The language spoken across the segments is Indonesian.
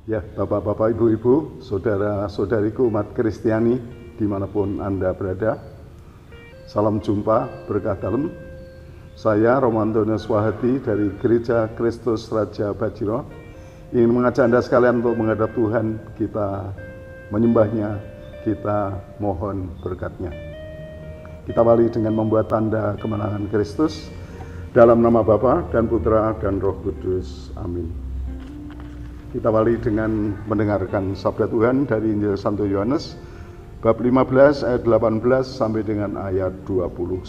Ya, Bapak-bapak, Ibu-ibu, saudara-saudariku umat Kristiani dimanapun Anda berada, salam jumpa berkah dalam. Saya Romandono Swahati dari Gereja Kristus Raja Bajiro ingin mengajak Anda sekalian untuk menghadap Tuhan, kita menyembahnya, kita mohon berkatnya. Kita awali dengan membuat tanda kemenangan Kristus dalam nama Bapa dan Putra dan Roh Kudus. Amin. Kita awali dengan mendengarkan sabda Tuhan dari Injil Santo Yohanes bab 15 ayat 18 sampai dengan ayat 21.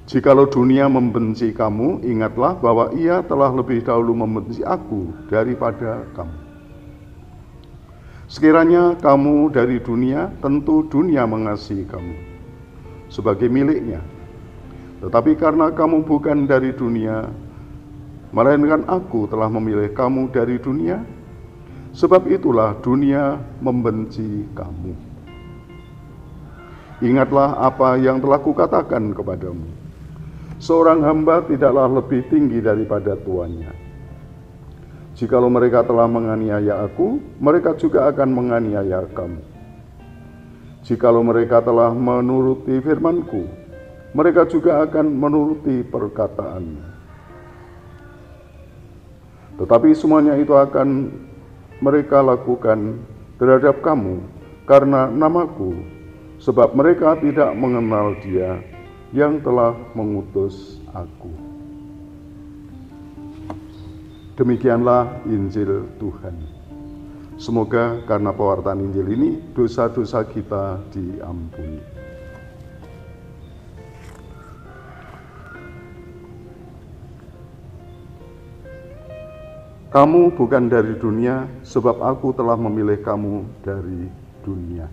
Jikalau dunia membenci kamu, ingatlah bahwa ia telah lebih dahulu membenci aku daripada kamu. Sekiranya kamu dari dunia, tentu dunia mengasihi kamu sebagai miliknya. Tetapi karena kamu bukan dari dunia, melainkan aku telah memilih kamu dari dunia, sebab itulah dunia membenci kamu. Ingatlah apa yang telah kukatakan kepadamu. Seorang hamba tidaklah lebih tinggi daripada tuannya. Jikalau mereka telah menganiaya aku, mereka juga akan menganiaya kamu. Jikalau mereka telah menuruti firman-Ku, mereka juga akan menuruti perkataan-Mu. Tetapi semuanya itu akan mereka lakukan terhadap kamu karena namaku, sebab mereka tidak mengenal Dia yang telah mengutus aku. Demikianlah Injil Tuhan. Semoga karena pewartaan Injil ini, dosa-dosa kita diampuni. Kamu bukan dari dunia, sebab aku telah memilih kamu dari dunia.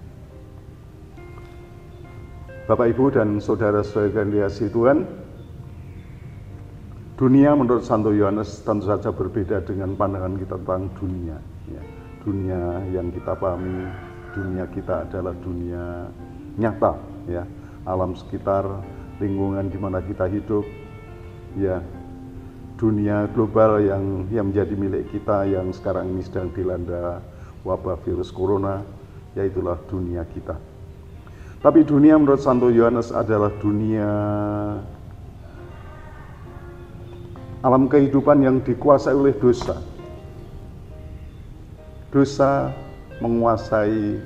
Bapak, Ibu, dan saudara-saudara yang dikasihi Tuhan, dunia menurut Santo Yohanes tentu saja berbeda dengan pandangan kita tentang dunia. Ya, dunia yang kita pahami, dunia kita adalah dunia nyata, ya, alam sekitar, lingkungan di mana kita hidup, ya. Dunia global yang menjadi milik kita yang sekarang ini sedang dilanda wabah virus corona, yaitulah dunia kita. Tapi dunia menurut Santo Yohanes adalah dunia alam kehidupan yang dikuasai oleh dosa. Dosa menguasai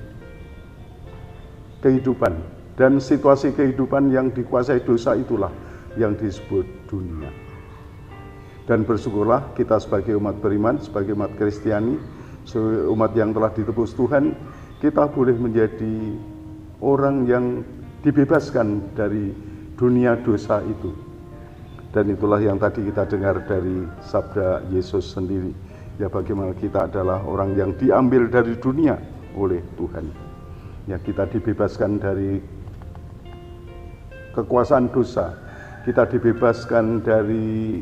kehidupan, dan situasi kehidupan yang dikuasai dosa itulah yang disebut dunia. Dan bersyukurlah kita sebagai umat beriman, sebagai umat Kristiani, umat yang telah ditebus Tuhan, kita boleh menjadi orang yang dibebaskan dari dunia dosa itu. Dan itulah yang tadi kita dengar dari sabda Yesus sendiri. Ya, bagaimana kita adalah orang yang diambil dari dunia oleh Tuhan. Ya, kita dibebaskan dari kekuasaan dosa. Kita dibebaskan dari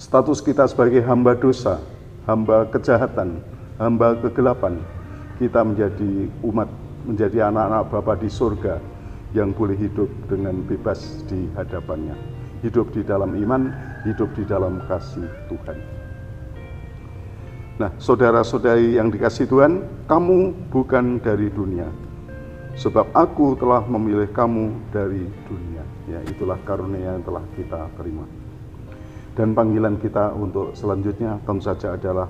status kita sebagai hamba dosa, hamba kejahatan, hamba kegelapan. Kita menjadi umat, menjadi anak-anak Bapa di surga yang boleh hidup dengan bebas di hadapannya. Hidup di dalam iman, hidup di dalam kasih Tuhan. Nah, saudara-saudari yang dikasihi Tuhan, kamu bukan dari dunia, sebab aku telah memilih kamu dari dunia. Ya, itulah karunia yang telah kita terima. Dan panggilan kita untuk selanjutnya tentu saja adalah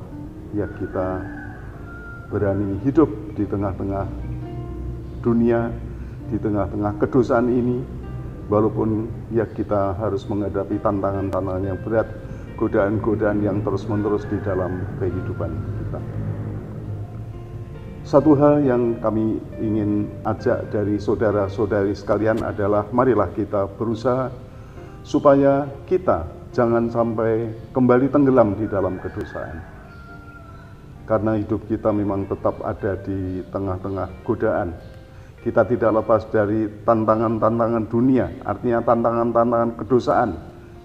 ya, kita berani hidup di tengah-tengah dunia, di tengah-tengah kedosaan ini, walaupun ya kita harus menghadapi tantangan-tantangan yang berat, godaan-godaan yang terus-menerus di dalam kehidupan kita. Satu hal yang kami ingin ajak dari saudara-saudari sekalian adalah marilah kita berusaha supaya kita jangan sampai kembali tenggelam di dalam kedosaan. Karena hidup kita memang tetap ada di tengah-tengah godaan. Kita tidak lepas dari tantangan-tantangan dunia, artinya tantangan-tantangan kedosaan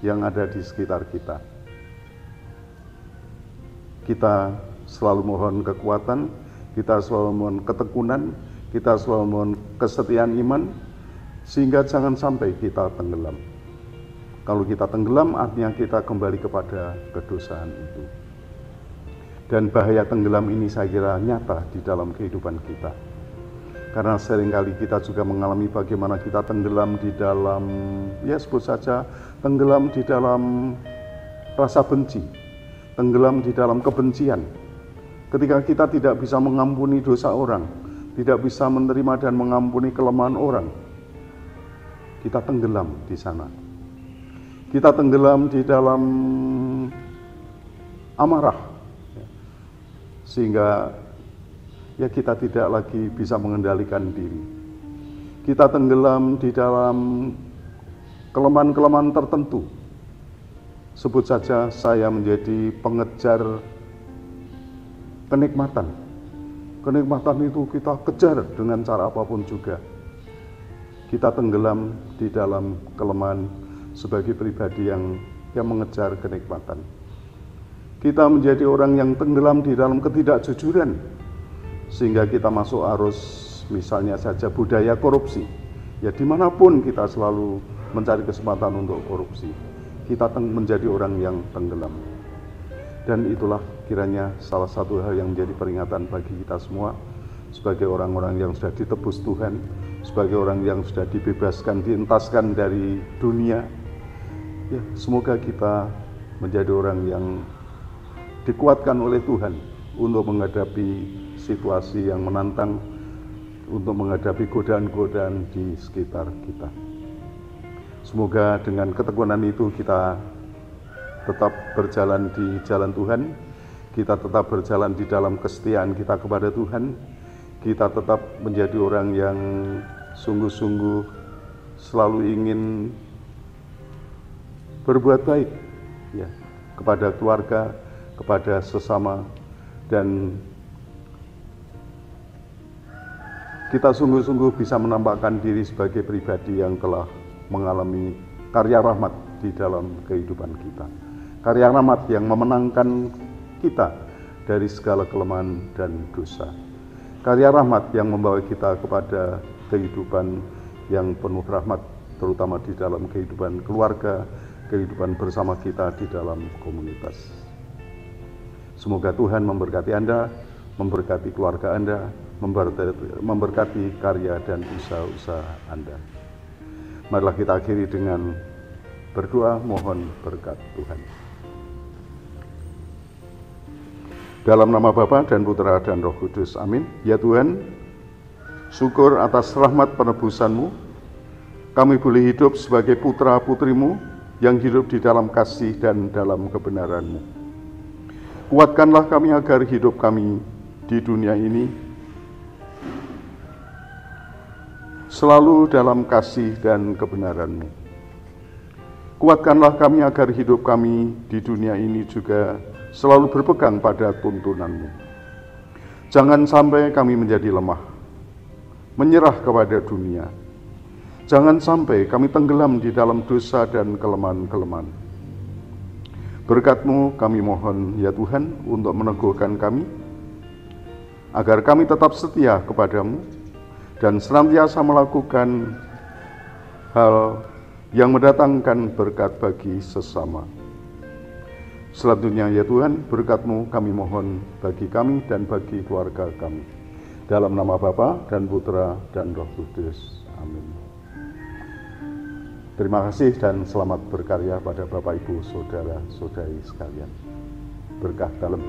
yang ada di sekitar kita. Kita selalu mohon kekuatan, kita selalu mohon ketekunan, kita selalu mohon kesetiaan iman, sehingga jangan sampai kita tenggelam. Kalau kita tenggelam, artinya kita kembali kepada kedosaan itu. Dan bahaya tenggelam ini saya kira nyata di dalam kehidupan kita. Karena seringkali kita juga mengalami bagaimana kita tenggelam di dalam, ya sebut saja, tenggelam di dalam rasa benci, tenggelam di dalam kebencian. Ketika kita tidak bisa mengampuni dosa orang, tidak bisa menerima dan mengampuni kelemahan orang, kita tenggelam di sana. Kita tenggelam di dalam amarah, sehingga ya kita tidak lagi bisa mengendalikan diri. Kita tenggelam di dalam kelemahan-kelemahan tertentu. Sebut saja saya menjadi pengejar kenikmatan. Kenikmatan itu kita kejar dengan cara apapun juga. Kita tenggelam di dalam kelemahan sebagai pribadi yang mengejar kenikmatan. Kita menjadi orang yang tenggelam di dalam ketidakjujuran, sehingga kita masuk arus misalnya saja budaya korupsi. Ya dimanapun kita selalu mencari kesempatan untuk korupsi. Kita menjadi orang yang tenggelam. Dan itulah kiranya salah satu hal yang menjadi peringatan bagi kita semua, sebagai orang-orang yang sudah ditebus Tuhan, sebagai orang yang sudah dibebaskan, dientaskan dari dunia. Ya, semoga kita menjadi orang yang dikuatkan oleh Tuhan untuk menghadapi situasi yang menantang, untuk menghadapi godaan-godaan di sekitar kita. Semoga dengan ketekunan itu kita tetap berjalan di jalan Tuhan, kita tetap berjalan di dalam kesetiaan kita kepada Tuhan, kita tetap menjadi orang yang sungguh-sungguh selalu ingin berbuat baik ya, kepada keluarga, kepada sesama, dan kita sungguh-sungguh bisa menampakkan diri sebagai pribadi yang telah mengalami karya rahmat di dalam kehidupan kita. Karya rahmat yang memenangkan kita dari segala kelemahan dan dosa. Karya rahmat yang membawa kita kepada kehidupan yang penuh rahmat, terutama di dalam kehidupan keluarga, kehidupan bersama kita di dalam komunitas. Semoga Tuhan memberkati Anda, memberkati keluarga Anda, memberkati karya dan usaha-usaha Anda. Marilah kita akhiri dengan berdoa mohon berkat Tuhan. Dalam nama Bapa dan Putra dan Roh Kudus, amin. Ya Tuhan, syukur atas rahmat penebusan-Mu, kami boleh hidup sebagai putra-putri-Mu, yang hidup di dalam kasih dan dalam kebenaran-Mu. Kuatkanlah kami agar hidup kami di dunia ini selalu dalam kasih dan kebenaran-Mu. Kuatkanlah kami agar hidup kami di dunia ini juga selalu berpegang pada tuntunan-Mu. Jangan sampai kami menjadi lemah, menyerah kepada dunia. Jangan sampai kami tenggelam di dalam dosa dan kelemahan-kelemahan. Berkat-Mu kami mohon ya Tuhan untuk meneguhkan kami, agar kami tetap setia kepada-Mu dan senantiasa melakukan hal yang mendatangkan berkat bagi sesama. Selanjutnya ya Tuhan, berkat-Mu kami mohon bagi kami dan bagi keluarga kami. Dalam nama Bapa dan Putra dan Roh Kudus. Amin. Terima kasih dan selamat berkarya pada Bapak Ibu Saudara-saudari sekalian. Berkah dalam.